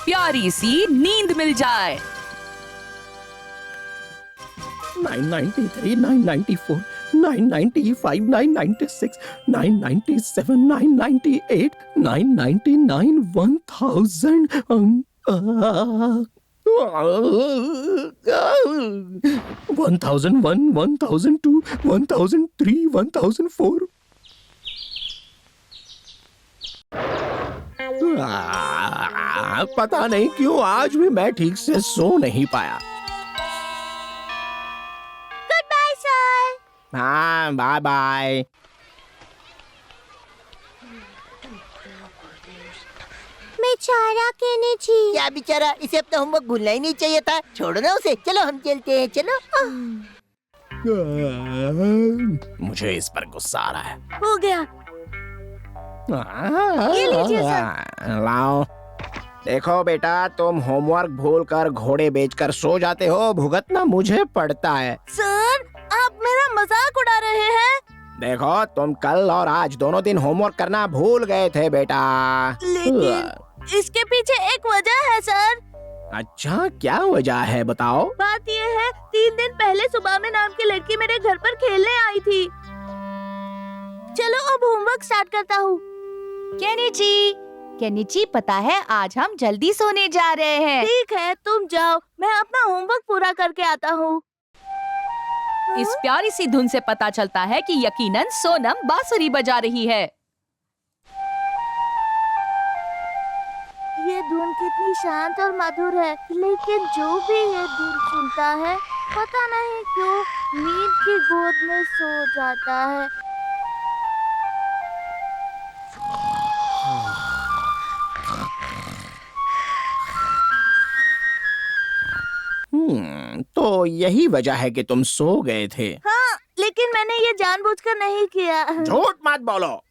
प्यारी सी नींद मिल जाए। 993, 994, 995, 996, 997, 998, 999, 1000. 1001, 1002, 1003, 1004. पता नहीं क्यों आज भी मैं ठीक से सो नहीं पाया। Goodbye sir. हाँ, बाय बाय। बेचारा केनिची। क्या बेचारा, इसे अपना होमवर्क भूलना ही नहीं चाहिए था। छोड़ो ना उसे, चलो हम चलते हैं, चलो। मुझे इस पर गुस्सा आ रहा है। हो गया। ये लीजिए सर। लाओ। देखो बेटा, तुम होमवर्क भूलकर घोड़े बेचकर सो जाते हो, भुगतना मुझे पड़ता है। सर, आप मेरा मजाक उड़ा रहे हैं। देखो, तुम कल और आज दोनों दिन होमवर्क करना भूल गए थे बेटा। लेकिन इसके पीछे एक वजह है सर। अच्छा, क्या वजह है बताओ? बात ये है, 3 दिन पहले सुबह में नाम की लड़की मेरे घर पर खेलने आई थी। चलो अब होमवर्क स्टार्ट करता हूँ। केनिची, पता है आज हम जल्दी सोने जा रहे हैं। ठीक है, तुम जाओ, मैं अपना होमवर्क पूरा करके आता हूँ। इस प्यारी सी धुन से पता चलता है कि यकीनन सोनम बांसुरी बजा रही है। ये धुन कितनी शांत और मधुर है, लेकिन जो भी ये धुन सुनता है, पता नहीं क्यों नींद की गोद में सो जाता है। तो यही वजह है कि तुम सो गए थे। हाँ, लेकिन मैंने ये जानबूझकर नहीं किया। झूठ मत बोलो।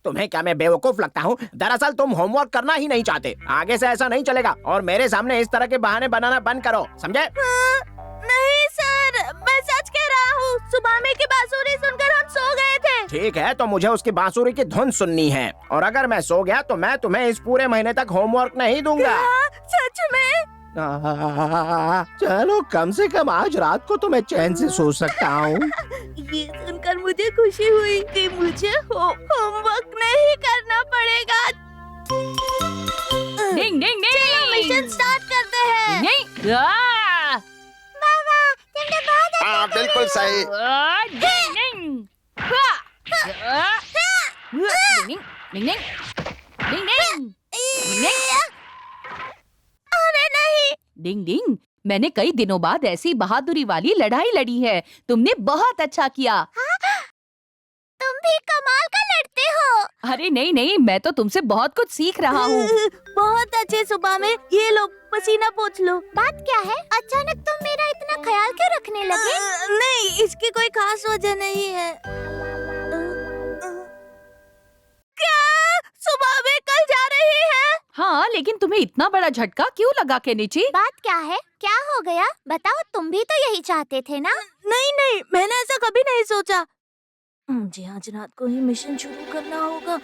तुम्हें क्या मैं बेवकूफ लगता हूँ? दरअसल तुम होमवर्क करना ही नहीं चाहते। आगे से ऐसा नहीं चलेगा और मेरे सामने इस तरह के बहाने बनाना बंद करो, समझे? हाँ, नहीं सर, मैं सच कह रहा हूँ। सुबह में की बांसुरी सुनकर हम सो गए थे। ठीक है, तो मुझे उसकी बांसुरी की धुन सुननी है, और अगर मैं सो गया तो मैं तुम्हें इस पूरे महीने तक होमवर्क नहीं दूंगा। सच में? चलो, कम से कम आज रात को तो मैं चैन से सो सकता हूँ। ये सुनकर मुझे खुशी हुई कि मुझे होमवर्क नहीं करना पड़ेगा। डिंग डिंग डिंग। चलो मिशन स्टार्ट करते हैं। नहीं। बाबा, तुमने बहुत हाँ, बिल्कुल सही। डिंग डिंग। डिंग डिंग डिंग डिंग। अरे नहीं। डिंग डिंग, मैंने कई दिनों बाद ऐसी बहादुरी वाली लड़ाई लड़ी है। तुमने बहुत अच्छा किया। तुम भी कमाल का लड़ते हो। अरे नहीं नहीं, मैं तो तुमसे बहुत कुछ सीख रहा हूँ। बहुत अच्छे। सुबह में ये लो, पसीना पोंछ लो। बात क्या है, अचानक तुम मेरा इतना ख्याल क्यों रखने लगे? नहीं, इसकी कोई खास वजह नहीं है। क्या सुबह में कल जा रही है? हाँ, लेकिन तुम्हें इतना बड़ा झटका क्यों लगा केनिची? बात क्या है, क्या हो गया बताओ? तुम भी तो यही चाहते थे ना? नहीं नहीं, मैंने ऐसा कभी नहीं सोचा। मुझे आज रात को ही मिशन शुरू करना होगा।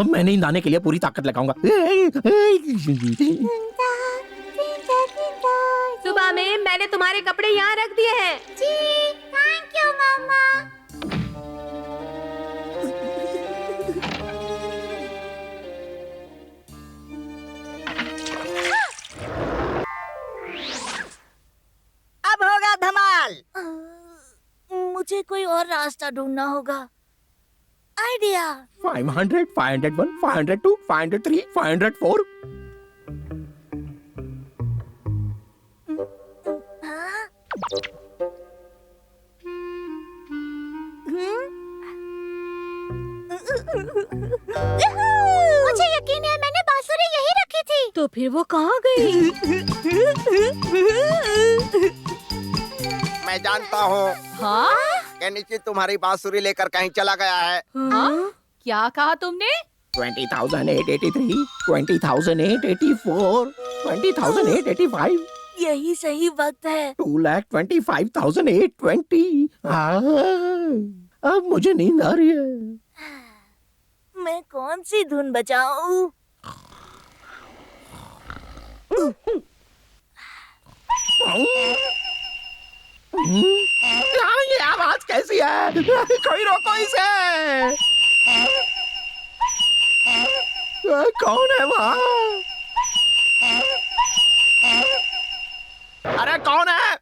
मैं नींद आने के लिए पूरी ताकत लगाऊंगा। सुबह में मैंने तुम्हारे कपड़े यहाँ रख दिए हैं। जी, थैंक यू मामा। अब होगा धमाल। मुझे कोई और रास्ता ढूंढना होगा। आइडिया। 500, 501, 502, 503, 504। मुझे यकीन है, मैंने बांसुरी यही रखी थी। तो फिर वो कहाँ गई? मैं जानता हूँ, हाँ? केनिची तुम्हारी बांसुरी लेकर कहीं चला गया है। हाँ? क्या कहा तुमने? 20,883, 20,884, 20,885, यही सही वक्त है। 2,25,820। अब मुझे नींद आ रही है। मैं कौन सी धुन बजाऊं? ये आवाज कैसी है? कोई रोको इसे! कौन है वहाँ? अरे कौन है?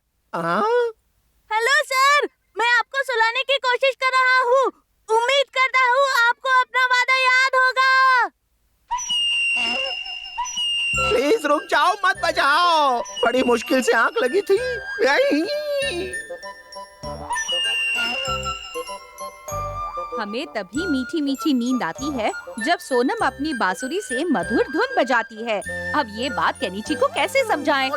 हेलो सर, मैं आपको सुलाने की कोशिश कर रहा हूँ। उम्मीद करता हूँ आपको अपना वादा याद होगा। प्लीज रुक जाओ, मत बजाओ। बड़ी मुश्किल से आंख लगी थी। हमें तभी मीठी मीठी नींद आती है जब सोनम अपनी बांसुरी से मधुर धुन बजाती है। अब ये बात केनिची को कैसे समझाएं?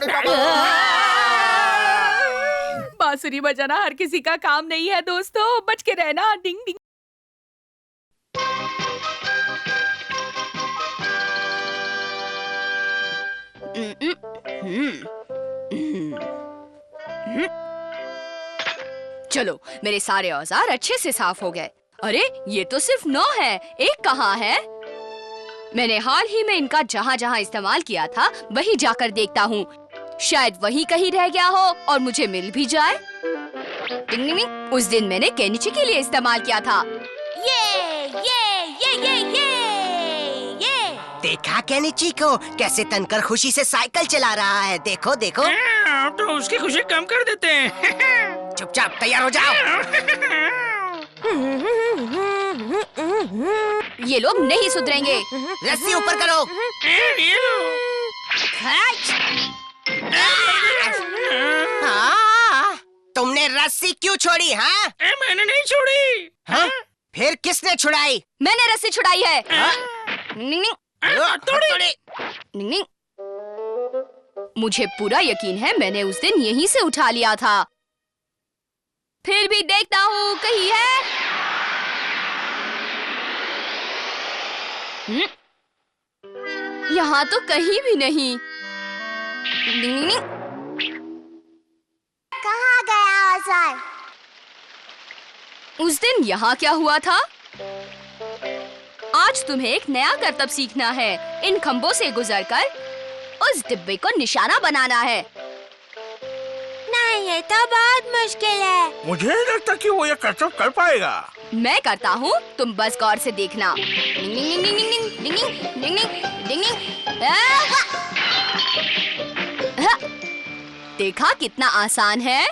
बांसुरी बजाना हर किसी का काम नहीं है दोस्तों, बच के रहना। डिंग डिंग। चलो, मेरे सारे औजार अच्छे से साफ हो गए। अरे ये तो सिर्फ 9 है, एक कहाँ है? मैंने हाल ही में इनका जहाँ जहाँ इस्तेमाल किया था वही जाकर देखता हूँ। शायद वही कहीं रह गया हो और मुझे मिल भी जाए। टिंग टिंग टिंग। उस दिन मैंने केनिची के लिए इस्तेमाल किया था। देखा केनिची को कैसे तनकर खुशी से साइकिल चला रहा है। देखो देखो। तो उसकी खुशी कम कर देते हैं। चुपचाप तैयार हो जाओ। ये लोग नहीं सुधरेंगे। रस्सी ऊपर करो। तुमने रस्सी क्यों छोड़ी? हाँ, मैंने नहीं छोड़ी। हाँ? फिर किसने छुड़ाई? मैंने रस्सी छुड़ाई है। निंग निंग। निंग निंग। मुझे पूरा यकीन है मैंने उस दिन यहीं से उठा लिया था। फिर भी देखता हूँ कहीं है। यहाँ तो कहीं भी नहीं। कहाँ गया औजार? उस दिन यहाँ क्या हुआ था? आज तुम्हें एक नया करतब सीखना है। इन खंभों से गुजरकर उस डिब्बे को निशाना बनाना है। नहीं, ये तो बहुत मुश्किल है। मुझे नहीं लगता कि वो ये करतब कर पाएगा। मैं करता हूँ, तुम बस गौर से देखना। डिंग डिंग डिंग डिंग डिंग डिंग डिंग डिंग डिंग डिंग। देखा कितना आसान है।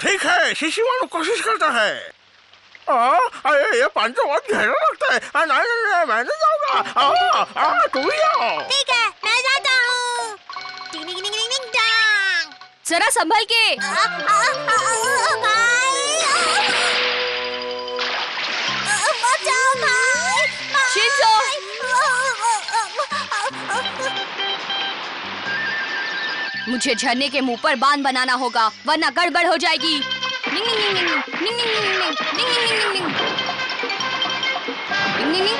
ठीक है, शिशिमारू कोशिश करता है। अरे ये पानी तो बहुत गहरा लगता है। नहीं, मैं नहीं जाऊंगा। तू ही आओ। ठीक है, मैं जाता हूँ। टिंग टिंग टिंग टिंग टिंग टांग। जरा संभल के। बचाओ भाई। शिंजो। मुझे झरने के मुंह पर बांध बनाना होगा, वरना गड़बड़ हो जाएगी। निंग निंग निंग निंग निंग निंग निंग निंग निंग निंग निंग निंग निंग।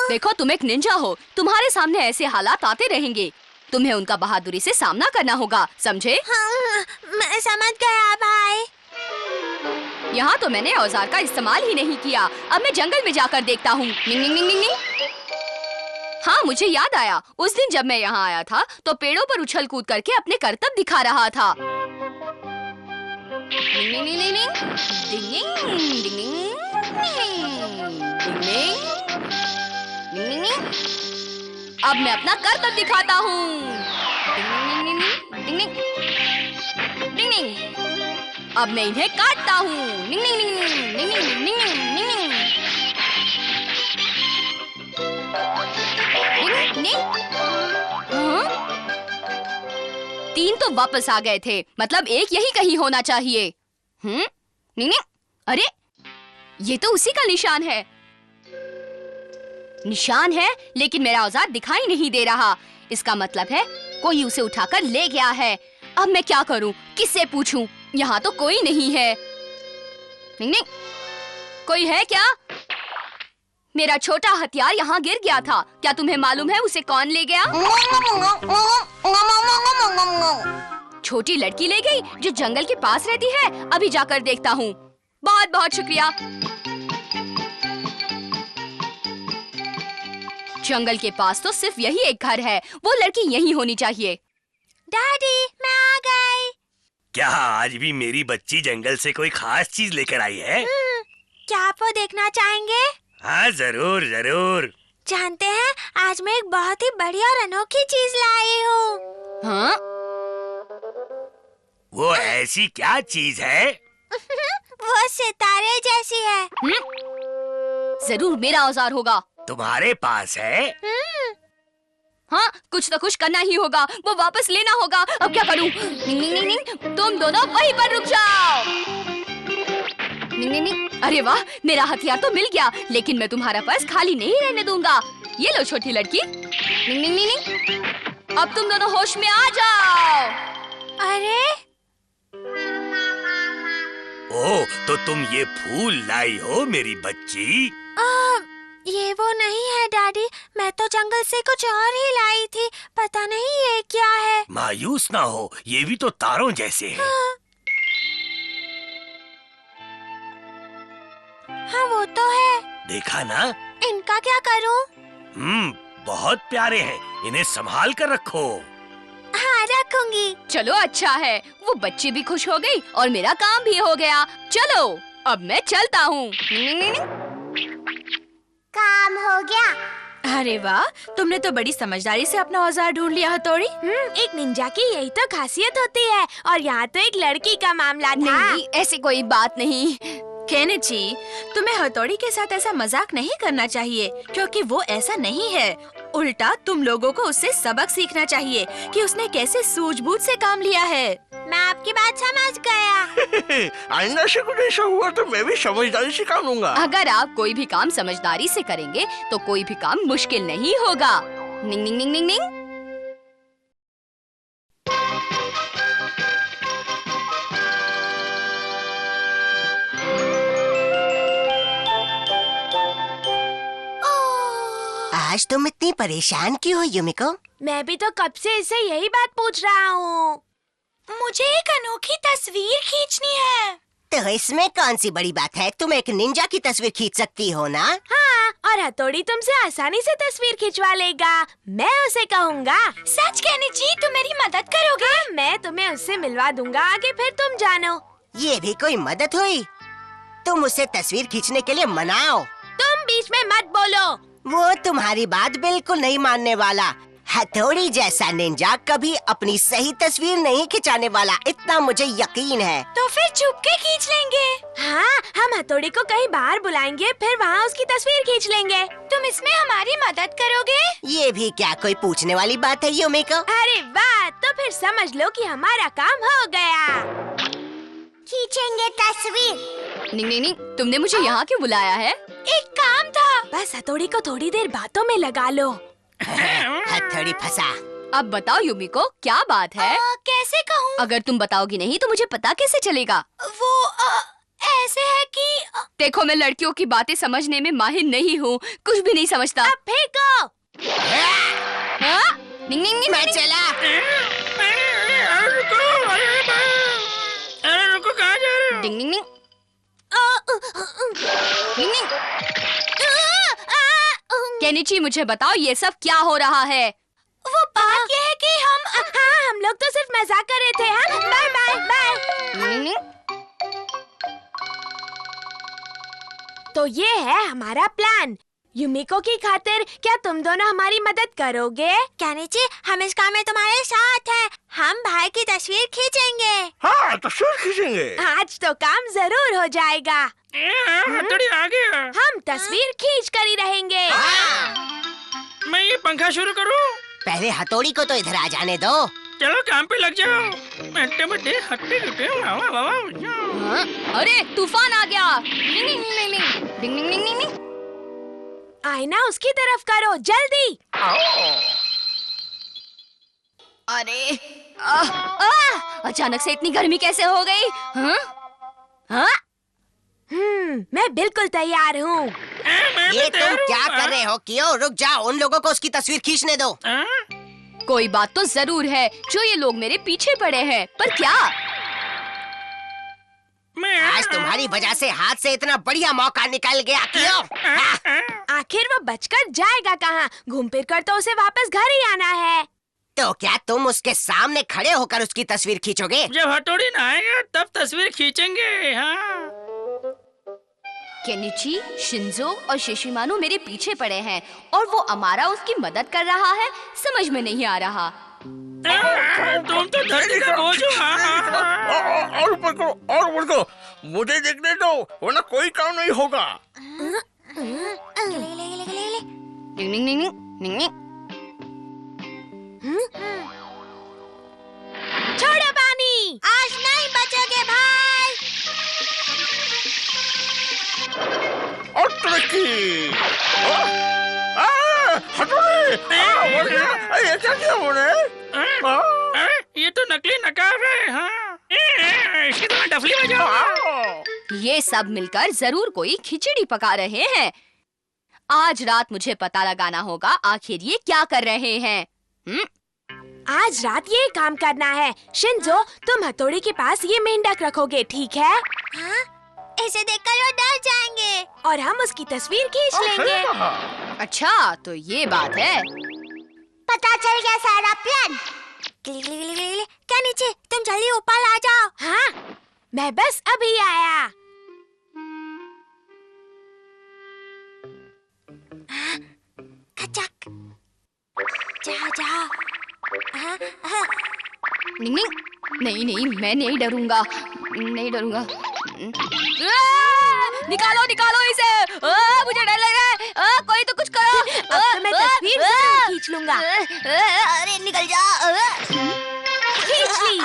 देखो, तुम एक निंजा हो। तुम्हारे सामने ऐसे हालात आते रहेंगे। तुम्हें उनका बहादुरी से सामना करना होगा, समझे? हाँ, मैं समझ गया भाई। यहाँ तो मैंने औजार का इस्तेमाल ही नहीं किया। अब मैं जंगल में जाकर देखता हूँ। निंग निंग निंग निंग निंग। हाँ, मुझे याद आया, उस दिन जब मैं यहाँ आया था तो पेड़ों पर उछल कूद करके अपने करतब दिखा रहा था। अब मैं अपना करतब दिखाता हूँ। अब मैं इन्हें काटता हूँ। तीन तो वापस आ गए थे, मतलब एक यही कहीं होना चाहिए। अरे ये तो उसी का निशान है। निशान है, लेकिन मेरा औजार दिखाई नहीं दे रहा। इसका मतलब है कोई उसे उठाकर ले गया है। अब मैं क्या करूं? किससे पूछूं? यहाँ तो कोई नहीं है। कोई है क्या? मेरा छोटा हथियार यहाँ गिर गया था। क्या तुम्हें मालूम है उसे कौन ले गया? छोटी लड़की ले गई जो जंगल के पास रहती है। अभी जाकर देखता हूँ। बहुत बहुत शुक्रिया। जंगल के पास तो सिर्फ यही एक घर है। वो लड़की यही होनी चाहिए। डैडी, मैं आ गई। क्या आज भी मेरी बच्ची जंगल से कोई खास चीज लेकर आई है? क्या आप वो देखना चाहेंगे? हाँ, जरूर जरूर। जानते हैं, आज मैं एक बहुत ही बड़ी और अनोखी चीज लाई हूँ। हाँ? वो ऐसी क्या चीज है? वो सितारे जैसी है। जरूर मेरा औजार होगा। तुम्हारे पास है? हाँ, कुछ तो कुछ करना ही होगा। वो वापस लेना होगा। अब क्या करूं? निंग निंग निंग निंग, तुम दोनों वहीं पर रुक जाओ। निंग निंग निंग। अरे वाह, मेरा हथियार तो मिल गया, लेकिन मैं तुम्हारा पर्स खाली नहीं रहने दूंगा। ये लो छोटी लड़की। निंग निंग निंग निंग। अब तुम दोनों होश में आ जाओ। अरे, ओह, तो तुम ये फूल लाई हो मेरी बच्ची? ये वो नहीं है डैडी। मैं तो जंगल से कुछ और ही लाई थी। पता नहीं ये क्या है। मायूस ना हो, ये भी तो तारों जैसे हैं। हाँ, वो तो है। देखा ना? इनका क्या करूं? बहुत प्यारे हैं। इन्हें संभाल कर रखो। हाँ, रखूंगी। चलो अच्छा है, वो बच्ची भी खुश हो गई और मेरा काम भी हो गया। चलो अब मैं चलता हूँ। काम हो गया। अरे वाह, तुमने तो बड़ी समझदारी से अपना औजार ढूंढ लिया हथौड़ी। एक निंजा की यही तो खासियत होती है। और यहाँ तो एक लड़की का मामला था। नहीं, ऐसी कोई बात नहीं। केनिची, तुम्हें हथौड़ी के साथ ऐसा मजाक नहीं करना चाहिए, क्योंकि वो ऐसा नहीं है। उल्टा तुम लोगों को उससे सबक सीखना चाहिए कि उसने कैसे सूझबूझ से काम लिया है। मैं आपकी बात समझ गया। आइंदा से कुछ ऐसा हुआ तो मैं भी समझदारी से काम लूंगा। अगर आप कोई भी काम समझदारी से करेंगे तो कोई भी काम मुश्किल नहीं होगा। निंग निंग निंग निंग निंग। आज तुम इतनी परेशान क्यों हो युमिको? मैं भी तो कब से इससे यही बात पूछ रहा हूँ। मुझे एक अनोखी तस्वीर खींचनी है। तो इसमें कौन सी बड़ी बात है? तुम एक निंजा की तस्वीर खींच सकती हो ना? हाँ, और हथौड़ी तुमसे आसानी से तस्वीर खिंचवा लेगा। मैं उसे कहूँगा। सच कहने जी, तुम मेरी मदद करोगे? हाँ, मैं तुम्हें उससे मिलवा दूंगा। आगे फिर तुम जानो। ये भी कोई मदद हुई? तुम उसे तस्वीर खींचने के लिए मनाओ। तुम बीच में मत बोलो। वो तुम्हारी बात बिल्कुल नहीं मानने वाला। हथौड़ी जैसा निंजा कभी अपनी सही तस्वीर नहीं खिंचाने वाला, इतना मुझे यकीन है। तो फिर छुप के खींच लेंगे। हाँ, हम हथौड़ी को कहीं बाहर बुलाएंगे, फिर वहाँ उसकी तस्वीर खींच लेंगे। तुम इसमें हमारी मदद करोगे? ये भी क्या कोई पूछने वाली बात है युमिको? अरे वाह, तो फिर समझ लो कि हमारा काम हो गया। खींचेंगे तस्वीर। निंग निंग निंग, तुमने मुझे यहाँ क्यों बुलाया है? एक काम था। बस हथौड़ी को थोड़ी देर बातों में लगा लो। हथौड़ी फंसा। अब बताओ युमिको, क्या बात है? कैसे कहूँ? अगर तुम बताओगी नहीं तो मुझे पता कैसे चलेगा? वो ऐसे है कि देखो, मैं लड़कियों की बातें समझने में माहिर नहीं हूँ, कुछ भी नहीं समझता। अब फेंको। हाँ? निंग निंग निंग मैं निंग। चला। अरे रुको, कहाँ जा रहे हो? डिंग डिंग डिंग। डिंग डिंग। केनिची, मुझे बताओ ये सब क्या हो रहा है? वो बात ये है कि हम लोग तो सिर्फ मजाक कर रहे थे। हाँ, बाय बाय बाय। निंग निंग। तो ये है हमारा प्लान। युमिको की खातिर क्या तुम दोनों हमारी मदद करोगे? केनिची, हम इस काम में तुम्हारे साथ हैं। हम भाई की तस्वीर खींचेंगे। हाँ, तस्वीर खींचेंगे। आज तो काम जरूर हो जाएगा। हथौड़ी आ गया। हम तस्वीर खींच कर ही रहेंगे। मैं ये पंखा शुरू करूँ? पहले हथौड़ी को तो इधर आ जाने दो। चलो काम पे लग जाओ। हट्टे बट्टे हट्टे कट्टे हाँ? अरे तूफान आ गया। निंग निंग निंग निंग। डिंग डिंग डिंग डिंग डिंग। आईना उसकी तरफ करो, जल्दी। अरे अचानक से इतनी गर्मी कैसे हो गई? हाँ? हाँ? मैं बिल्कुल तैयार हूँ। ये तुम क्या कर रहे हो? क्यों? रुक जाओ, उन लोगों को उसकी तस्वीर खींचने दो। कोई बात तो जरूर है जो ये लोग मेरे पीछे पड़े हैं, पर क्या? आज तुम्हारी वजह से हाथ से इतना बढ़िया मौका निकल गया। क्यों? आखिर वो बचकर जाएगा कहाँ? घूम फिर कर तो उसे वापस घर ही आना है। तो क्या तुम उसके सामने खड़े होकर उसकी तस्वीर खींचोगे? जब हथौड़ी ना आएगा तब तस्वीर खींचेंगे। हाँ। केनिची, शिंजो और शिशिमानु मेरे पीछे पड़े हैं और वो अमारा उसकी मदद कर रहा है। समझ में नहीं आ रहा। तुम तो धरती का बोझ हो। और ऊपर करो, और ऊपर करो। मुझे देखने दो, वरना कोई काम नहीं होगा। निंग निंग निंग निंग निंग। छोड़ो पानी, आज नहीं बचोगे भाई। और तरक्की। हथौड़ी! ये क्या किया उन्होंने? ये तो नकली नकाब है। हाँ। इसकी तो मैं डफली बजाऊंगा। ये सब मिलकर जरूर कोई खिचड़ी पका रहे हैं। आज रात मुझे पता लगाना होगा आखिर ये क्या कर रहे हैं। आज रात ये काम करना है। शिंजो, तुम हथौड़ी के पास ये मेंढक रखोगे, ठीक है? हाँ? इसे देखकर वो डर जाएंगे और हम उसकी तस्वीर खींच लेंगे। अच्छा, तो ये बात है। पता चल गया सारा प्लान। क्या नीचे, तुम जल्दी ऊपर आ जाओ। हाँ, मैं बस अभी आया। खचक, जा जा। निंग निंग। नहीं नहीं, मैं नहीं डरूंगा, नहीं डरूंगा। निकालो निकालो इसे। मुझे डर लग रहा है। कोई तो कुछ करो। अब तो मैं तस्वीर जरूर खींच लूंगा। अरे निकल जा। खींच ली।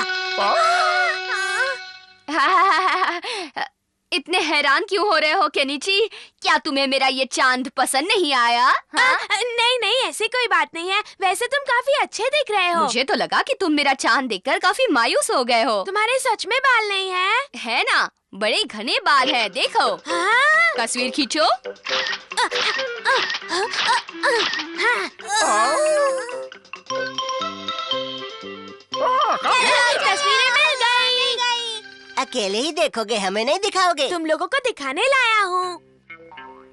इतने हैरान क्यों हो रहे हो केनिची? क्या तुम्हें मेरा ये चांद पसंद नहीं आया? नहीं नहीं, ऐसी कोई बात नहीं है। वैसे तुम काफी अच्छे दिख रहे हो। मुझे तो लगा कि तुम मेरा चांद देखकर काफी मायूस हो गए हो। तुम्हारे सच में बाल नहीं है? है ना, बड़े घने बाल है, देखो। हाँ? तस्वीर खींचो। तस्वीरें मिल गई। अकेले ही देखोगे, हमें नहीं दिखाओगे? तुम लोगों को दिखाने लाया हूँ।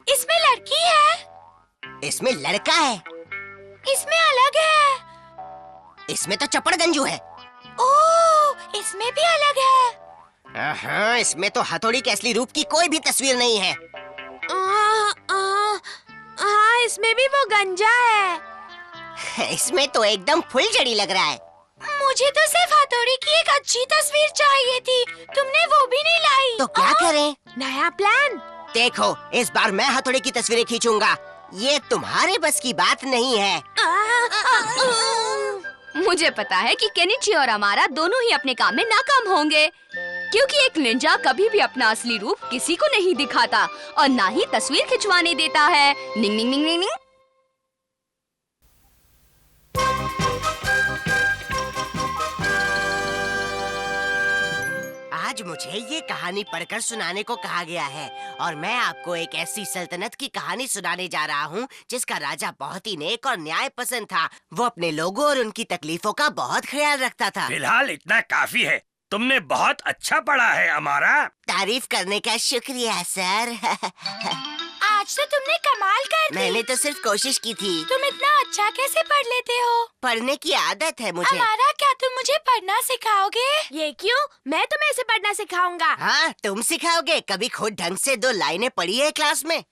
इसमें लड़की है। इसमें लड़का है। इसमें अलग है। इसमें तो चपड़गंजू है। ओह, इसमें भी अलग है। हाँ, इसमें तो हथौड़ी के असली रूप की कोई भी तस्वीर नहीं है। हाँ, इसमें भी वो गंजा है। इसमें तो एकदम फुलझड़ी लग रहा है। मुझे तो सिर्फ हथौड़ी की एक अच्छी तस्वीर चाहिए थी, तुमने वो भी नहीं लाई। तो क्या करें? नया प्लान। देखो, इस बार मैं हथौड़ी की तस्वीरें खींचूंगा। ये तुम्हारे बस की बात नहीं है। मुझे पता है कि केनिची और अमारा दोनों ही अपने काम में नाकाम होंगे, क्योंकि एक निंजा कभी भी अपना असली रूप किसी को नहीं दिखाता और ना ही तस्वीर खिंचवाने देता है। निंग निंग निंग निंग निंग। आज मुझे ये कहानी पढ़कर सुनाने को कहा गया है और मैं आपको एक ऐसी सल्तनत की कहानी सुनाने जा रहा हूँ जिसका राजा बहुत ही नेक और न्याय पसंद था। वो अपने लोगों और उनकी तकलीफों का बहुत ख्याल रखता था। फिलहाल इतना काफी है। तुमने बहुत अच्छा पढ़ा है अमारा। तारीफ करने का शुक्रिया सर। आज तो तुमने कमाल कर दी। मैंने तो सिर्फ कोशिश की थी। तुम इतना अच्छा कैसे पढ़ लेते हो? पढ़ने की आदत है मुझे। अमारा, क्या तुम मुझे पढ़ना सिखाओगे? ये क्यों? मैं तुम्हें इसे पढ़ना सिखाऊंगा। हाँ, तुम सिखाओगे? कभी खुद ढंग से 2 लाइनें पढ़ी है क्लास में?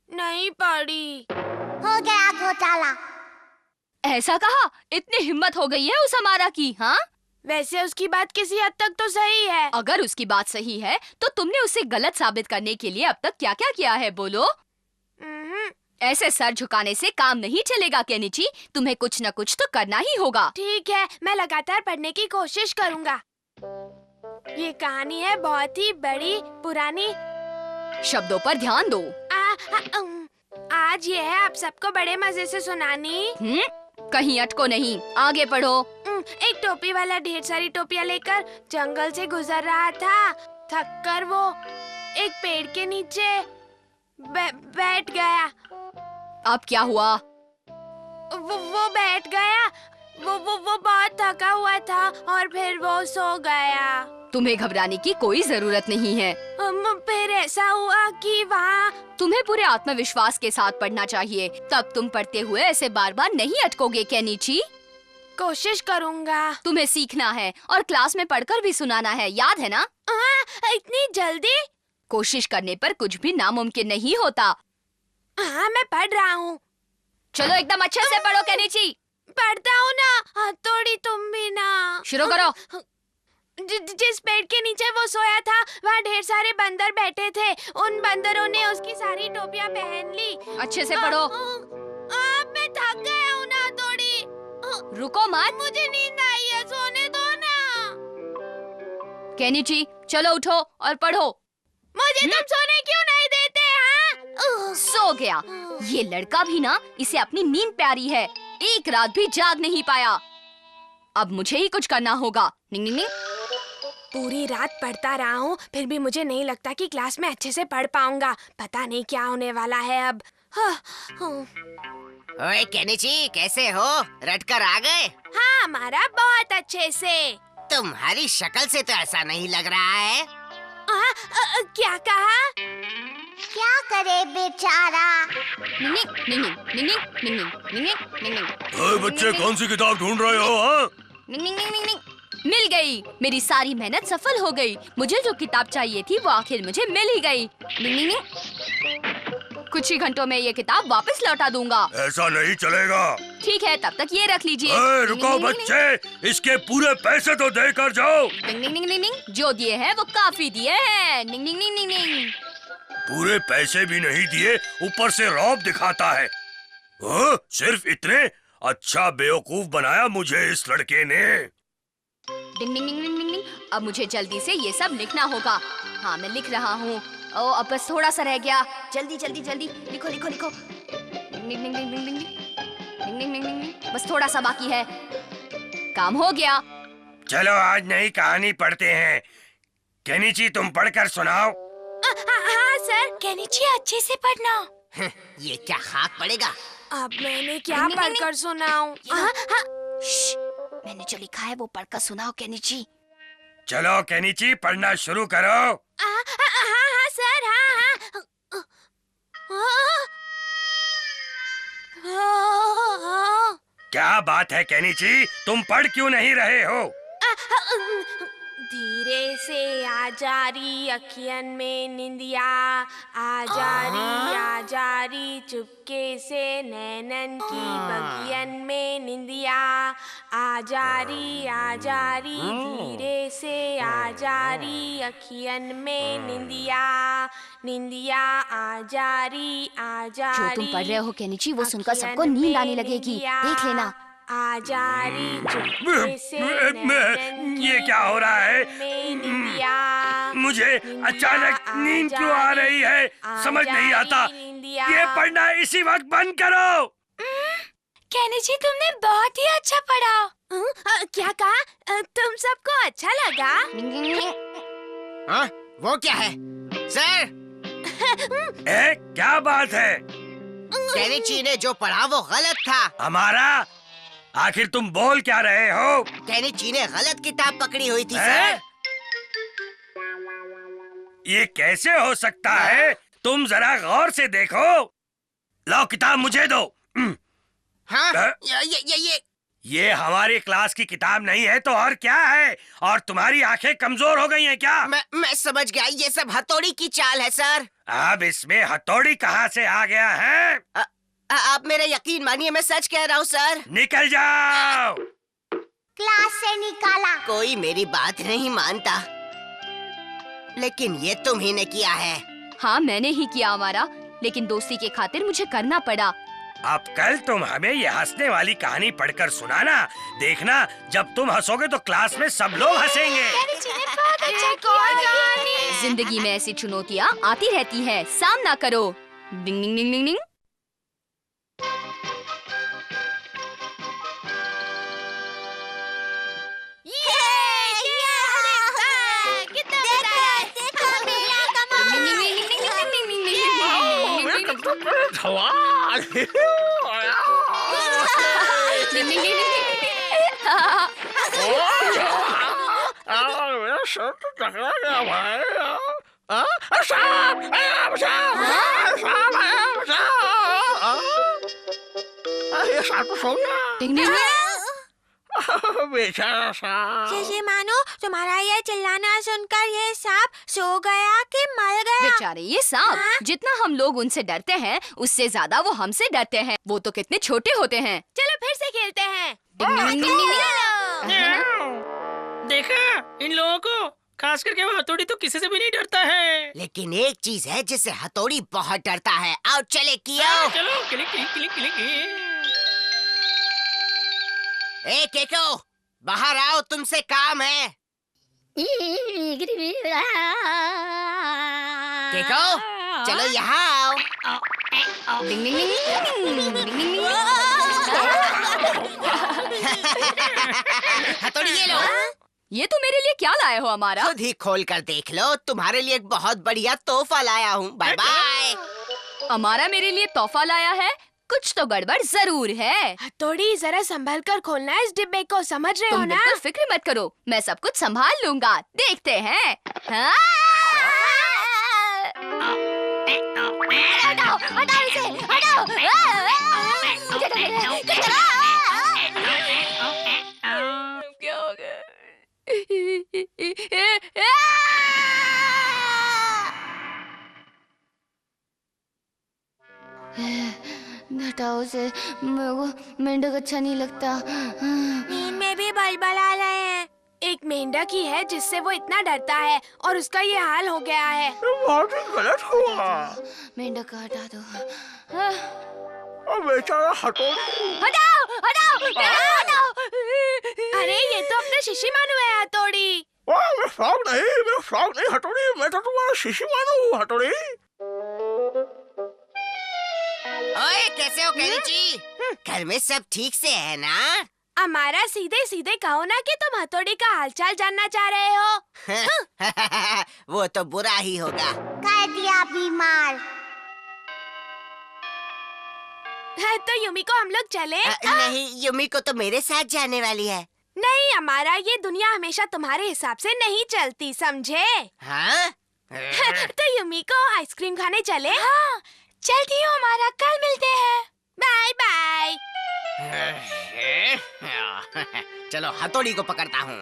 नहीं पढ़ी। हो गया घोटाला। ऐसा कहा? इतनी हिम्मत हो गई है उस अमारा की? हाँ, वैसे उसकी बात किसी हद तक तो सही है। अगर उसकी बात सही है तो तुमने उसे गलत साबित करने के लिए अब तक क्या क्या किया है, बोलो? ऐसे सर झुकाने से काम नहीं चलेगा केनिची, तुम्हें कुछ न कुछ तो करना ही होगा। ठीक है, मैं लगातार पढ़ने की कोशिश करूँगा। ये कहानी है बहुत ही बड़ी पुरानी। शब्दों पर ध्यान दो। आज ये है आप सबको बड़े मजे से सुनानी। कहीं अटको नहीं, आगे पढ़ो। एक टोपी वाला ढेर सारी टोपियां लेकर जंगल से गुजर रहा था। थक कर वो एक पेड़ के नीचे बैठ गया। अब क्या हुआ? वो बैठ गया, वो बहुत थका हुआ था और फिर वो सो गया। तुम्हें घबराने की कोई जरूरत नहीं है। फिर ऐसा हुआ कि वहाँ तुम्हें पूरे आत्मविश्वास के साथ पढ़ना चाहिए, तब तुम पढ़ते हुए ऐसे बार बार नहीं अटकोगे केनिची। कोशिश करूँगा। तुम्हें सीखना है और क्लास में पढ़कर भी सुनाना है, याद है ना? इतनी जल्दी? कोशिश करने पर कुछ भी नामुमकिन नहीं होता। हाँ, मैं पढ़ रहा हूँ। चलो एकदम अच्छे से पढ़ो केनिची। पढ़ता हूँ ना। थोड़ी तुम भी ना। शुरू करो। जिस पेड़ के नीचे वो सोया था वहाँ ढेर सारे बंदर बैठे थे। उन बंदरों ने उसकी सारी टोपियाँ पहन ली। अच्छे से पढ़ो। मैं थक गया हूँ ना थोड़ी। रुको मत। मुझे नींद आई है, सोने दो ना। केनिची चलो उठो और पढ़ो। मुझे तुम सोने क्यों नहीं देते? हाँ? सो गया। ये लड़का भी ना, इसे अपनी नींद प्यारी है, एक रात भी जाग नहीं पाया। अब मुझे ही कुछ करना होगा। निंग निंग निंग। पूरी रात पढ़ता रहा हूँ, फिर भी मुझे नहीं लगता कि क्लास में अच्छे से पढ़ पाऊंगा। पता नहीं क्या होने वाला है अब। ओए केनिची, कैसे हो? रट कर आ गए? हाँ, हमारा बहुत अच्छे से। तुम्हारी शक्ल से तो ऐसा नहीं लग रहा है। क्या कहा? क्या करे बेचारा? निंग निंग निंग निंग निंग निंग निंग निंग। ओए बच्चे, कौन सी किताब ढूंढ रहे हो? हाँ? निंग निंग निंग निंग। मिल गई। मेरी सारी मेहनत सफल हो गई। मुझे जो किताब चाहिए थी वो आखिर मुझे मिल ही गई। निंग निंग निंग। कुछ ही घंटों में ये किताब वापस लौटा दूंगा। ऐसा नहीं चलेगा। ठीक है, तब तक ये रख लीजिए। रुको बच्चे, इसके पूरे पैसे तो देकर जाओ। निंग निंग निंग निंग। जो दिए हैं वो काफी दिए हैं। निंग निंग निंग निंग निंग। पूरे पैसे भी नहीं दिए, ऊपर से रौब दिखाता है। सिर्फ इतने? अच्छा बेवकूफ बनाया मुझे इस लड़के ने। डिंग डिंग डिंग डिंग डिंग। अब मुझे जल्दी से ये सब लिखना होगा। हाँ, मैं लिख रहा हूँ। ओ, अब बस थोड़ा सा रह गया। जल्दी जल्दी जल्दी लिखो लिखो लिखो। डिंग डिंग डिंग डिंग डिंग डिंग डिंग डिंग डिंग डिंग। बस थोड़ा सा बाकी है। काम हो गया। चलो आज नई कहानी पढ़ते हैं। केनिची, तुम पढ़कर सुनाओ। हाँ सर। केनिची, अच्छे से पढ़ना। ये क्या खाक पड़ेगा? अब मैंने क्या पढ़कर सुनाऊं? मैंने जो लिखा है वो पढ़कर सुनाओ केनिची। चलो केनिची, पढ़ना शुरू करो। हाँ सर, हाँ। क्या बात है केनिची, तुम पढ़ क्यों नहीं रहे हो? धीरे से आ जारी अखियन में निंदिया, आ जारी चुपके से नैनन की बगियन में निंदिया, आ जारी धीरे से आ जारी अखियन में निंदिया, निंदिया आ जारी जो तुम पढ़ रहे हो केनिची, वो सुनकर सबको नींद आने लगेगी। देख लेना। आ जारी चुपके से ये क्या हो रहा है? मुझे अचानक नींद क्यों आ रही है, समझ नहीं आता। ये पढ़ना इसी वक्त बंद करो। केनिची, तुमने बहुत ही अच्छा पढ़ा। क्या कहा? तुम सबको अच्छा लगा? वो क्या है सर? क्या बात है? केनिची ने जो पढ़ा वो गलत था। हमारा? आखिर तुम बोल क्या रहे हो? केनिची ने गलत किताब पकड़ी हुई थी सर। ये कैसे हो सकता है? तुम जरा गौर से देखो। लो किताब मुझे दो। हाँ? ये हमारी क्लास की किताब नहीं है तो और क्या है? और तुम्हारी आंखें कमजोर हो गई हैं क्या? मैं समझ गया, ये सब हथौड़ी की चाल है सर। अब इसमें हथौड़ी कहाँ से आ गया है? आप मेरा यकीन मानिए, मैं सच कह रहा हूँ सर। निकल जाओ। क्लास से निकाला। कोई मेरी बात नहीं मानता, लेकिन ये तुम ही ने किया है। हाँ, मैंने ही किया हमारा, लेकिन दोस्ती के खातिर मुझे करना पड़ा। अब कल तुम हमें ये हंसने वाली कहानी पढ़कर सुनाना। देखना, जब तुम हंसोगे तो क्लास में सब लोग हंसेंगे। जिंदगी में ऐसी चुनौतियाँ आती रहती है, सामना करो। डिंग डिंग डिंग डिंग डिंग। मेरा सर तो टकरा गया भाई। सांप! ये सांप तो सो गया। बेचारा सांप। जैसे मानो तुम्हारा ये चिल्लाना सुनकर ये सांप सो गया कि मर गया। बेचारे ये सांप, जितना हम लोग उनसे डरते हैं उससे ज्यादा वो हमसे डरते हैं। वो तो कितने छोटे होते हैं। चलो फिर से खेलते हैं। देखा इन लोगों को, खास करके वो हथौड़ी तो किसी से भी नहीं डरता है। लेकिन एक चीज है जिससे हथौड़ी बहुत डरता है। आओ चले कियो। चलो क्लिक क्लिक क्लिक क्लिक। ए केको, बाहर आओ, तुमसे काम है। केको, चलो यहाँ आओ। डिंग डिंग डिंग डिंग डिंग डिंग। हथौड़ी ये लो। ये तो मेरे लिए क्या लाए हो हमारा? खुद ही खोल कर देख लो, तुम्हारे लिए एक बहुत बढ़िया तोहफा लाया हूँ। Bye bye. हमारा मेरे लिए तोहफा लाया है? कुछ तो गड़बड़ जरूर है। हथौड़ी जरा संभल कर खोलना इस डिब्बे को, समझ रहे हो तुम ना? बिल्कुल फिक्र मत करो, मैं सब कुछ संभाल लूंगा। देखते हैं। हाँ? हटाओ, हटाओ इसे, हटाओ। क्या हो गया? हटाओ उसे, मेरे को मेंढक अच्छा नहीं लगता। नींद में भी बलबला रहे हैं। एक मेंढक ही है जिससे वो इतना डरता है और उसका ये हाल हो गया है। बहुत ही गलत हुआ। मेंढक को हटा दो। बेचारा हथौड़ी। हटाओ, हटाओ, हटाओ। अरे ये तो अपना शिशी मानू है हथौड़ी। मैं फ्रॉग नहीं हथौड़ी, मैं तो तुम्हारा शिशी मानू हथौड़ी। ओए, कैसे हो केनिची? घर में सब ठीक से है ना? हमारा सीधे सीधे कहो ना कि तुम हथौड़ी का हालचाल जानना चाह रहे हो। वो तो बुरा ही होगा। कर दिया बीमार। तो युमी को हम लोग चले? नहीं, युमी को तो मेरे साथ जाने वाली है। नहीं, हमारा ये दुनिया हमेशा तुम्हारे हिसाब से नहीं चलती, समझे? हाँ? तो युमी को आइसक्रीम खाने चले? हाँ, चलती हूँ, हमारा कल मिलते हैं। Bye bye. चलो हथौड़ी को पकड़ता हूँ।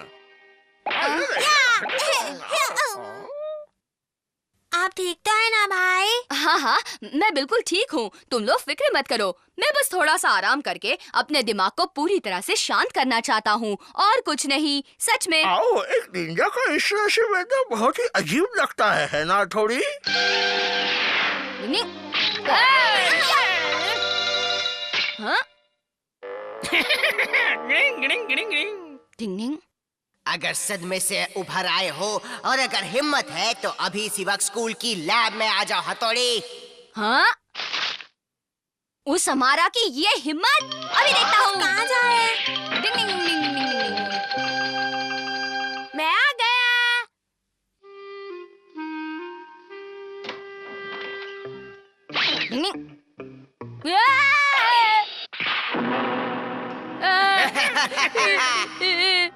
आप ठीक तो है ना भाई? हाँ हाँ, मैं बिल्कुल ठीक हूँ। तुम लोग फिक्र मत करो। मैं बस थोड़ा सा आराम करके अपने दिमाग को पूरी तरह से शांत करना चाहता हूँ, और कुछ नहीं, सच में। आओ, एक निंजा का इस तरह से मिलना बहुत ही अजीब लगता है ना हथौड़ी? हाँ? डिंग अगर सदमे से उभर आए हो और अगर हिम्मत है तो अभी इसी वक्त स्कूल की लैब में आ जाओ हथौड़ी। हाँ? उस हमारा की ये हिम्मत, अभी देखता हूँ। कहाँ जाए? डिंग डिंग डिंग डिंग डिंग डिंग। मैं आ गया। डिंग डिंग।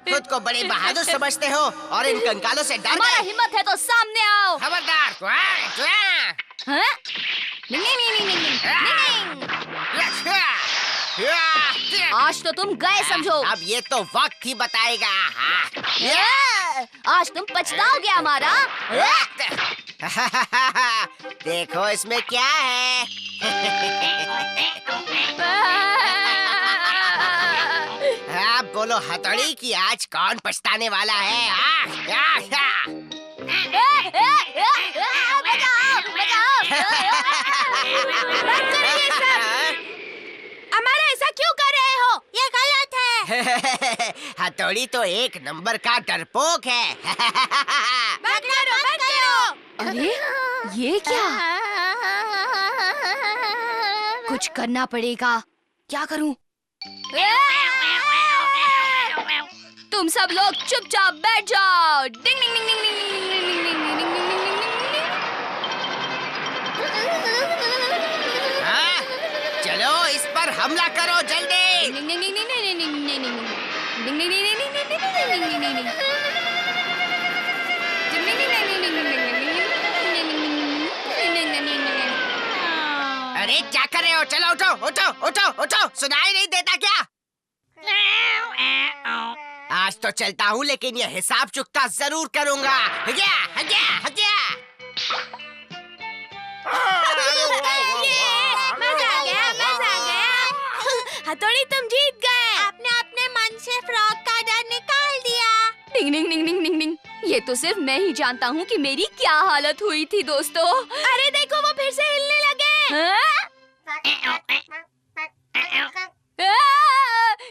खुद को बड़े बहादुर समझते हो और इन कंकालों से डर हमारा गए। हिम्मत है तो सामने आओ। खबरदार। हाँ? डिंग डिंग डिंग डिंग डिंग डिंग। आज तो तुम गए समझो। अब ये तो वक्त ही बताएगा। आज तुम पछताओगे हमारा। देखो इसमें क्या है। आप बोलो हथौड़ी कि आज कौन पछताने वाला है? बचाओ, बचाओ। बंद करो ये सब। हमारा ऐसा क्यों कर रहे हो? ये गलत है। हथौड़ी तो एक नंबर का डरपोक है। बंद करो, बंद करो। अरे ये क्या? कुछ करना पड़ेगा। क्या करूं? तुम सब लोग चुपचाप बैठ जाओ। डिंग डिंग डिंग डिंग डिंग डिंग डिंग डिंग डिंग डिंग डिंग डिंग। हाँ? चलो इस पर हमला करो जल्दी। डिंग डिंग डिंग डिंग डिंग डिंग डिंग डिंग। अरे क्या कर रहे हो? चलो उठो उठो उठो उठो, सुनाई नहीं देता क्या? आज तो चलता हूँ, लेकिन ये हिसाब चुकता जरूर करूँगा। हगिया हगिया हगिया। मजा आ गया, मजा आ गया। हथौड़ी तुम जीत गए। आपने अपने मन से फ्रॉक का डर निकाल दिया। डिंग डिंग डिंग डिंग डिंग डिंग। ये तो सिर्फ मैं ही जानता हूँ कि मेरी क्या हालत हुई थी दोस्तों। अरे देखो, वो फिर से हिलने लगे।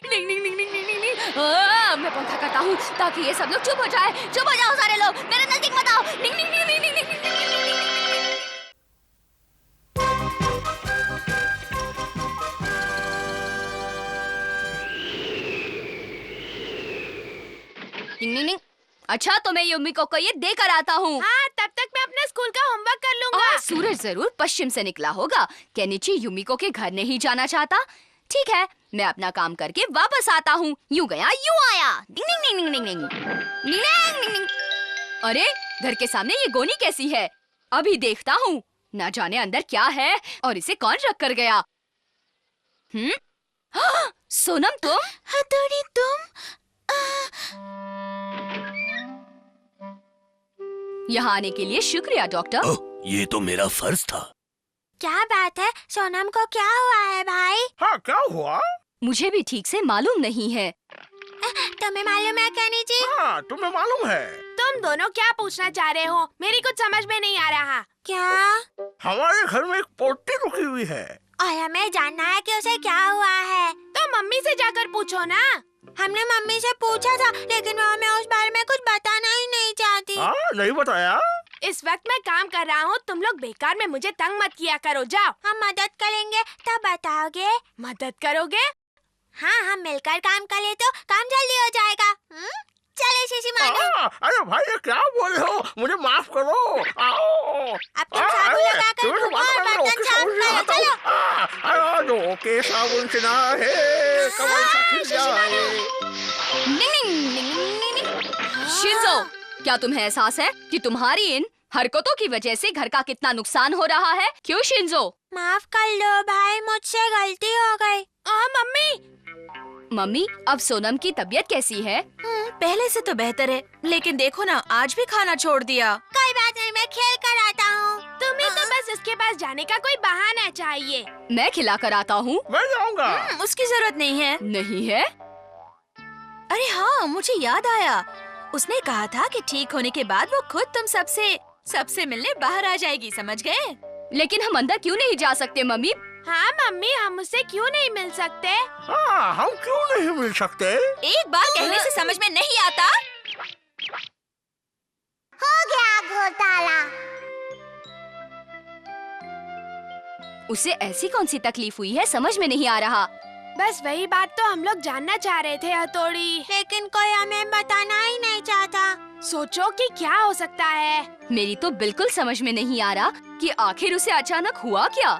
डिंग डिंग डिंग डिंग डिंग डिंग। मैं पंखा करता हूँ ताकि ये सब लोग चुप हो जाए। चुप हो जाओ सारे लोग, मेरे नजदीक मत आओ। डिंग डिंग डिंग डिंग डिंग डिंग डिंग डिंग। डिंग डिंग डिंग। अच्छा, तो मैं युमिको को ये देकर आता हूँ। हाँ, तब तक मैं अपने स्कूल का होमवर्क कर लूँगा। सूरज जरूर पश्चिम से निकला होगा। केनिची युमिको के घर नहीं जाना चाहता। ठीक है, मैं अपना काम करके वापस आता हूँ। यूं गया यूं आया। डिंग डिंग डिंग डिंग डिंग डिंग डिंग डिंग डिंग। अरे, घर के सामने ये गोनी कैसी है? अभी देखता हूँ। ना जाने अंदर क्या है और इसे कौन रख कर गया। सोनम तुम? हथौड़ी तुम? यहाँ आने के लिए शुक्रिया डॉक्टर। ये तो मेरा फर्ज था। क्या बात है? सोनम को क्या हुआ है भाई? हाँ, क्या हुआ? मुझे भी ठीक से मालूम नहीं है। तुम्हें मालूम है केनी जी? हाँ, तुम्हें मालूम है। तुम दोनों क्या पूछना चाह रहे हो? मेरी कुछ समझ में नहीं आ रहा। क्या? हमारे घर में एक पोटी रुकी हुई है और हमें जानना है कि उसे क्या हुआ है। तो मम्मी से जाकर पूछो ना। हमने मम्मी से पूछा था, लेकिन वो हमें उस बारे में कुछ बताना ही नहीं चाहती। हाँ, नहीं बताया। इस वक्त मैं काम कर रहा हूँ, तुम लोग बेकार में मुझे तंग मत किया करो। जाओ। हम मदद करेंगे तब बताओगे? मदद करोगे? हाँ, हम मिलकर काम कर ले तो काम जल्दी हो जाएगा। चले शीशी मानो। अरे भाई, ये क्या बोल रहे हो? मुझे माफ करो। आओ। अब तुम साबुन लगाकर घूमो और बर्तन साफ करो। चलो। ओके, साबुन से ना है, कमल सा खिल जाए। शिंजो, क्या तुम्हें एहसास है कि तुम्हारी इन हरकतों की वजह से घर का कितना नुकसान हो रहा है? क्यों शिंजो? माफ कर लो भाई, मुझसे गलती हो गई। मम्मी। मम्मी, अब सोनम की तबीयत कैसी है? पहले से तो बेहतर है, लेकिन देखो ना, आज भी खाना छोड़ दिया। कोई बात नहीं, मैं खेल कर आता हूँ। तुम्हें तो बस उसके पास जाने का कोई बहाना चाहिए। मैं खिला कर आता हूँ। मैं जाऊँगा। उसकी जरूरत नहीं है। नहीं है? अरे हाँ, मुझे याद आया। उसने कहा था कि ठीक होने के बाद वो खुद तुम सबसे मिलने बाहर आ जाएगी, समझ गए? लेकिन हम अंदर क्यों नहीं जा सकते मम्मी? हाँ मम्मी, हम उससे क्यों नहीं मिल सकते? हाँ, हम क्यों नहीं मिल सकते? एक बार कहने से समझ में नहीं आता। हो गया घोटाला। उसे ऐसी कौन सी तकलीफ हुई है, समझ में नहीं आ रहा। बस वही बात तो हम लोग जानना चाह रहे थे हथौड़ी। लेकिन कोई हमें बताना ही नहीं चाहता। सोचो कि क्या हो सकता है। मेरी तो बिल्कुल समझ में नहीं आ रहा कि आखिर उसे अचानक हुआ क्या।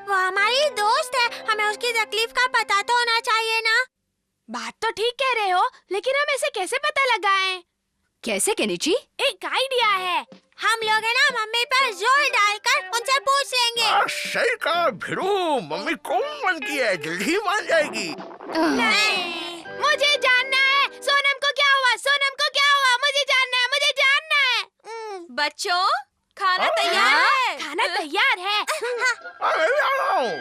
वो हमारी दोस्त है, हमें उसकी तकलीफ का पता तो होना चाहिए ना। बात तो ठीक कह रहे हो, लेकिन हम ऐसे कैसे पता लगाएं? कैसे केनिची? एक आइडिया है। हम लोग है ना, मम्मी पर जोर डालकर उनसे पूछ लेंगे। सही कहा भिड़ू, मम्मी कौन मन की है, जल्दी ही मान जाएगी। नहीं, मुझे जानना है सोनम को क्या हुआ, सोनम को क्या हुआ, मुझे जानना है, मुझे जानना है। बच्चों, खाना तैयार है। खाना तैयार है। मैं भी आ रहा हूँ।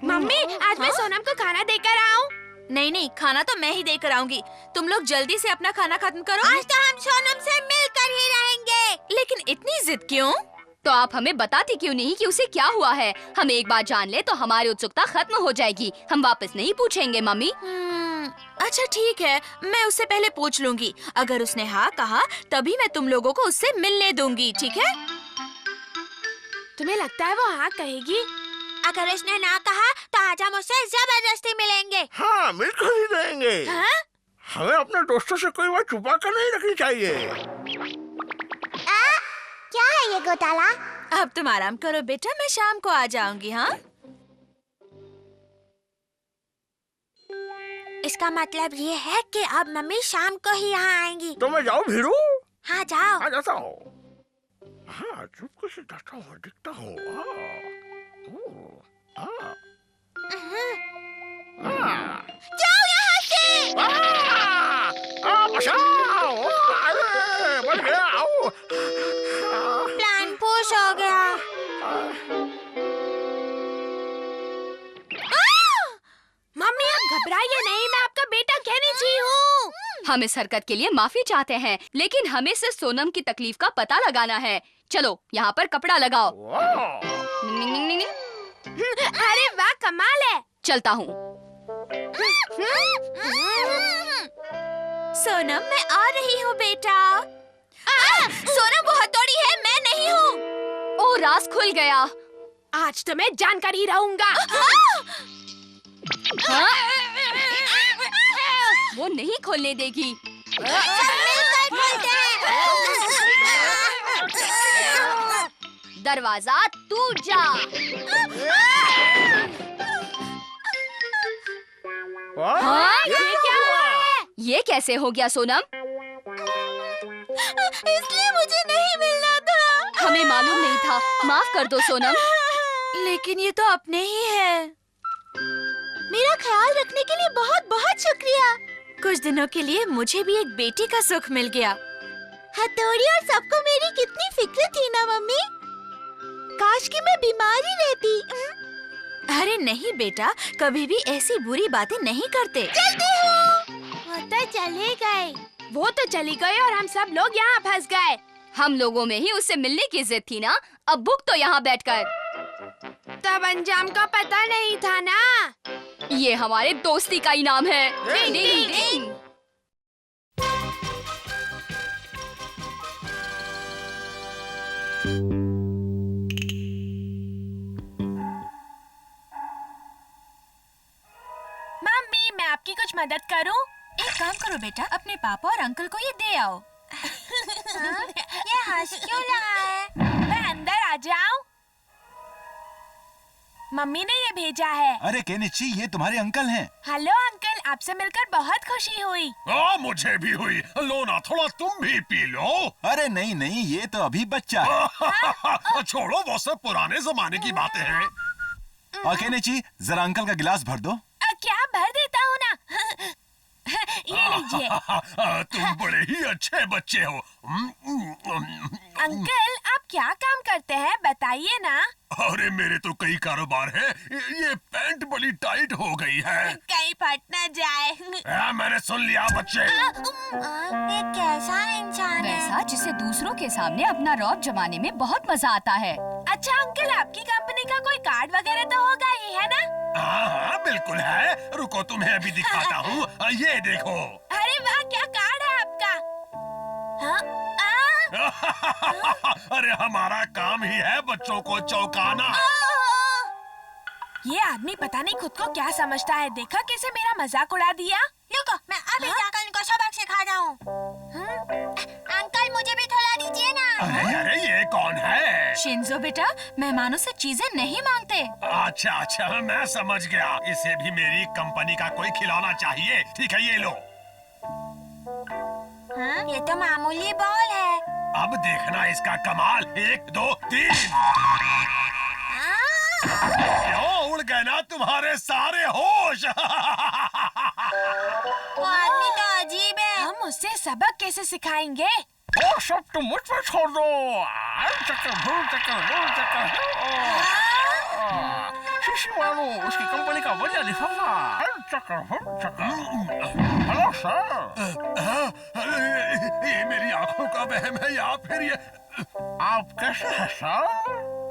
मम्मी, आज मैं सोनम को खाना देकर आऊँ? नहीं, खाना तो मैं ही देकर आऊंगी। तुम लोग जल्दी से अपना खाना खत्म करो। आज तो हम सोनम से मिलकर ही रहेंगे। लेकिन इतनी जिद क्यों? तो आप हमें बताती क्यों नहीं कि उसे क्या हुआ है? हम एक बार जान ले तो हमारी उत्सुकता खत्म हो जाएगी। हम वापस नहीं पूछेंगे मम्मी। अच्छा ठीक है, मैं उससे पहले पूछ लूंगी। अगर उसने हाँ कहा तभी मैं तुम लोगों को उससे मिलने दूंगी, ठीक है? तुम्हें लगता है वो हाँ कहेगी? अगर उसने ना कहा तो आज हम उससे जबरदस्ती मिलेंगे। हाँ, मिलकर ही रहेंगे। हाँ? हमें अपने दोस्तों से कोई बात छुपा कर नहीं रखनी चाहिए। क्या है ये घोटाला? अब तुम आराम करो बेटा, मैं शाम को आ जाऊंगी। हाँ, इसका मतलब ये है कि अब मम्मी शाम को ही यहाँ आएंगी। तो मैं जाऊँ भीरू? हाँ जाओ। हाँ जाता हूँ। हाँ चुपके से जाता हूँ, दिखता हूँ। जाओ यहाँ से। बचाओ! अरे बच गया। प्लान पुश हो गया। मम्मी आप घबराइए नहीं, मैं आपका बेटा केनिची हूँ। हम इस हरकत के लिए माफी चाहते हैं, लेकिन हमें सिर्फ सोनम की तकलीफ का पता लगाना है। चलो यहाँ पर कपड़ा लगाओ। अरे वाह कमाल है। चलता हूँ। सोनम मैं आ रही हूँ बेटा। सोनम वो हथौड़ी है, मैं नहीं हूँ। ओ राज खुल गया। आज तो मैं जानकर ही रहूंगा। हाँ? वो नहीं खोलने देगी। दरवाजा टूट जा। हाँ? ये क्या हुआ है? ये कैसे हो गया सोनम? इसलिए मुझे नहीं मिलना था। हमें मालूम नहीं था, माफ कर दो सोनम। लेकिन ये तो अपने ही है। मेरा ख्याल रखने के लिए बहुत बहुत शुक्रिया। कुछ दिनों के लिए मुझे भी एक बेटी का सुख मिल गया। हथौड़ी और सबको मेरी कितनी फिक्र थी ना मम्मी। काश कि मैं बीमार ही रहती। अरे नहीं बेटा, कभी भी ऐसी बुरी बातें नहीं करते। चलती हूँ। वो तो चले गए। वो तो चली गई और हम सब लोग यहाँ फंस गए। हम लोगों में ही उससे मिलने की जिद थी ना, अब भुग तो यहाँ बैठकर। तब अंजाम का पता नहीं था ना। ये हमारे दोस्ती का इनाम है। डिंग डिंग डिंग। मम्मी मैं आपकी कुछ मदद करूं? एक काम करो बेटा, अपने पापा और अंकल को ये दे आओ। ये हंस क्यों रहा है? मैं अंदर आ जाऊं? मम्मी ने ये भेजा है। अरे केनिची, ये तुम्हारे अंकल हैं। हेलो अंकल, आपसे मिलकर बहुत खुशी हुई। मुझे भी हुई। लो ना, थोड़ा तुम भी पी लो। अरे नहीं नहीं, ये तो अभी बच्चा है। छोड़ो, वो सब पुराने जमाने की बातें हैं। केनिची, जरा अंकल का गिलास भर दो। क्या भर देता हूँ ना। ये लीजिए। तुम बड़े ही अच्छे बच्चे हो। अंकल आप क्या काम करते हैं बताइए ना। अरे मेरे तो कई कारोबार है। ये पैंट बड़ी टाइट हो गई है। कहीं फट न जाए। मैंने सुन लिया बच्चे। ये कैसा इंसान है? वैसा जिसे दूसरों के सामने अपना रौब जमाने में बहुत मजा आता है। अच्छा अंकल, आपकी कंपनी का कोई कार्ड वगैरह तो होगा ही, है ना? हाँ बिल्कुल है। रुको तुम्हें अभी दिखाता हूँ। ये देखो। अरे वाह, क्या कार्ड है आपका? हाँ? अरे हमारा काम ही है बच्चों को चौंकाना। ये आदमी पता नहीं खुद को क्या समझता है। देखा कैसे मेरा मजाक उड़ा दिया। रुको, मैं अभी जाकर इनको सबक सिखाता हूँ। अंकल मुझे भी थोड़ा दीजिए ना। अरे ये कौन है? शिंजो बेटा, मेहमानों से चीजें नहीं मांगते। अच्छा अच्छा, मैं समझ गया। इसे भी मेरी कंपनी का कोई खिलौना चाहिए। ठीक है, ये लो। ये तो मामूली बॉल है। अब देखना इसका कमाल। 1 2 3। क्यों उड़ गए ना तुम्हारे सारे होश? वो आदमी तो अजीब है। हम उससे सबक कैसे सिखाएंगे? और सब तुम मुझ पर छोड़ दो। शीशी मारो, उसकी कंपनी का बढ़िया लिफाफा। Hello sir. ये मेरी आंखों का वहम है या फिर ये? आप कैसे हैं सर?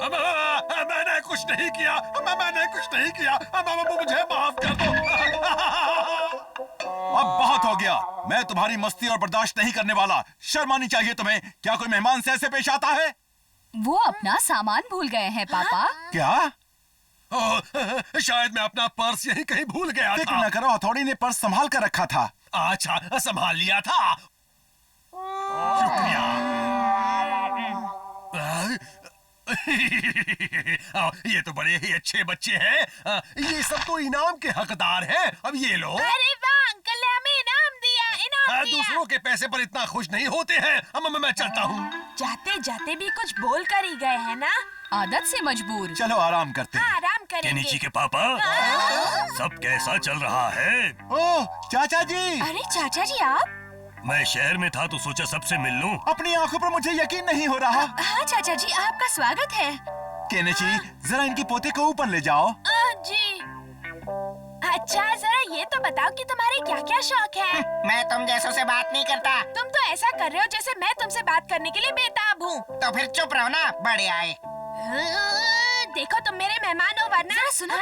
मैंने कुछ नहीं किया। मैंने कुछ नहीं किया। मुझे माफ कर दो। अब बहुत हो गया। मैं तुम्हारी मस्ती और बर्दाश्त नहीं करने वाला। शर्म आनी चाहिए तुम्हें। क्या कोई मेहमान से ऐसे पेश आता है? वो अपना सामान भूल गए हैं पापा। क्या? शायद मैं अपना पर्स यहीं कहीं भूल गया फिक्र था। न करो, हथौड़ी ने पर्स संभाल कर रखा था। अच्छा, संभाल लिया था। शुक्रिया। ये तो बड़े ही अच्छे बच्चे हैं। ये सब तो इनाम के हकदार हैं। अब ये लो। अरे वाह दूसरों के पैसे पर इतना खुश नहीं होते हैं। मैं चलता हूँ। जाते जाते भी कुछ बोल कर ही गए हैं ना। आदत से मजबूर। चलो आराम करते हैं। आराम करेंगे। केनिची के पापा, सब कैसा चल रहा है? ओह चाचा जी। अरे चाचा जी आप? मैं शहर में था तो सोचा सबसे मिल लूं। अपनी आंखों पर मुझे यकीन नहीं हो रहा। हाँ चाचा जी, आपका स्वागत है। केनिची, जरा इनके पोते को ऊपर ले जाओ। जी। अच्छा जरा ये तो बताओ कि तुम्हारे क्या क्या शौक है? मैं तुम जैसों से बात नहीं करता। तुम तो ऐसा कर रहे हो जैसे मैं तुमसे बात करने के लिए बेताब हूँ। तो फिर चुप रहो ना, बड़े आए। देखो तुम मेरे मेहमान हो वरना। जरा सुनो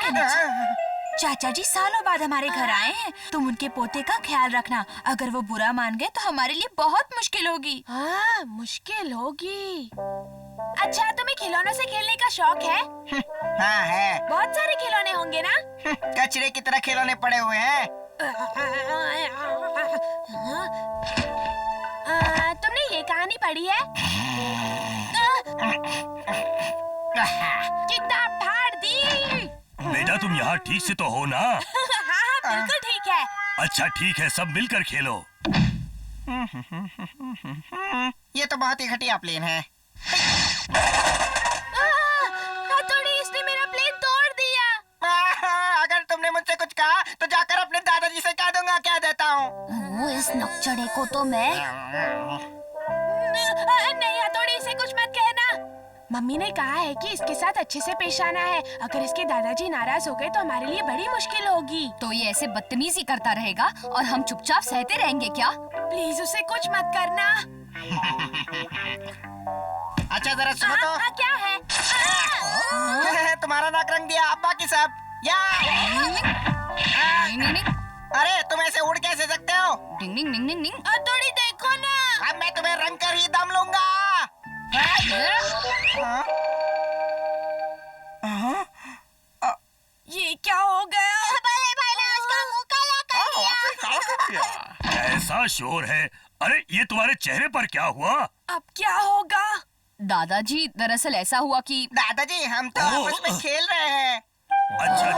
चाचा जी सालों बाद हमारे घर आए हैं। तुम उनके पोते का ख्याल रखना। अगर वो बुरा मान गए तो हमारे लिए बहुत मुश्किल होगी। हाँ मुश्किल होगी। अच्छा तुम्हें खिलौनों से खेलने का शौक है? हाँ है। बहुत सारे खिलौने होंगे ना? कचरे की तरह खिलौने पड़े हुए हैं। तुमने ये कहानी पढ़ी है? किताब फाड़ दी। बेटा तुम यहाँ ठीक से तो हो ना? हाँ बिल्कुल ठीक है। अच्छा ठीक है, सब मिलकर खेलो। ये तो बहुत ही घटिया प्लेन है। हथौड़ी, इसने मेरा प्लेन तोड़ दिया। अगर तुमने मुझसे कुछ कहा तो जाकर अपने दादाजी से कह दूंगा, कह देता हूँ। इस नकचढ़े को तो मैं नहीं, हथौड़ी इसे कुछ मत कहना। मम्मी ने कहा है कि इसके साथ अच्छे से पेश आना है। अगर इसके दादाजी नाराज हो गए तो हमारे लिए बड़ी मुश्किल होगी। तो ये ऐसे बदतमीजी करता रहेगा और हम चुपचाप सहते रहेंगे क्या? प्लीज उसे कुछ मत करना। अच्छा जरा सुनो तो। क्या है? तुम्हारा नाक रंग दिया, अब बाकी सब नहीं। अरे तुम ऐसे उड़ कैसे सकते हो? डिंग डिंग डिंग डिंग डिंग। हथौड़ी देखो ना। अब मैं तुम्हें रंग कर ही दम लूंगा। ये क्या हो गया? बड़े भाई ने उसका मुंह काला कर दिया। ऐसा शोर है। अरे ये तुम्हारे चेहरे पर क्या हुआ? अब क्या होगा? दादाजी दरअसल ऐसा हुआ कि दादाजी हम तो आपस में खेल रहे हैं। अच्छा।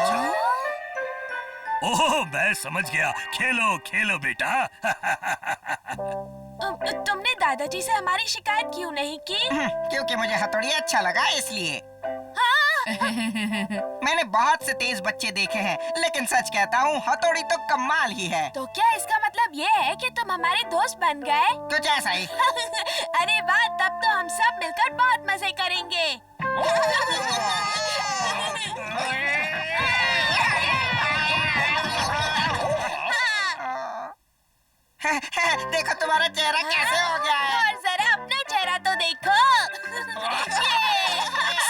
ओह मैं समझ गया। खेलो खेलो बेटा। तुमने दादाजी से हमारी शिकायत क्यों नहीं की? क्योंकि मुझे हथौड़ी अच्छा लगा इसलिए। मैंने बहुत से तेज बच्चे देखे हैं, लेकिन सच कहता हूँ हथौड़ी तो कमाल ही है। तो क्या इसका मतलब ये है कि तुम हमारे दोस्त बन गए? कुछ ऐसा ही। अरे वाह, तब तो हम सब मिलकर बहुत मजे करेंगे। देखो तुम्हारा चेहरा कैसे हो गया है। और जरा अपना चेहरा तो देखो।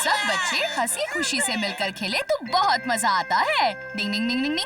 सब बच्चे हंसी खुशी से मिलकर खेले तो बहुत मजा आता है। डिंग डिंग डिंग डिंग डिंग।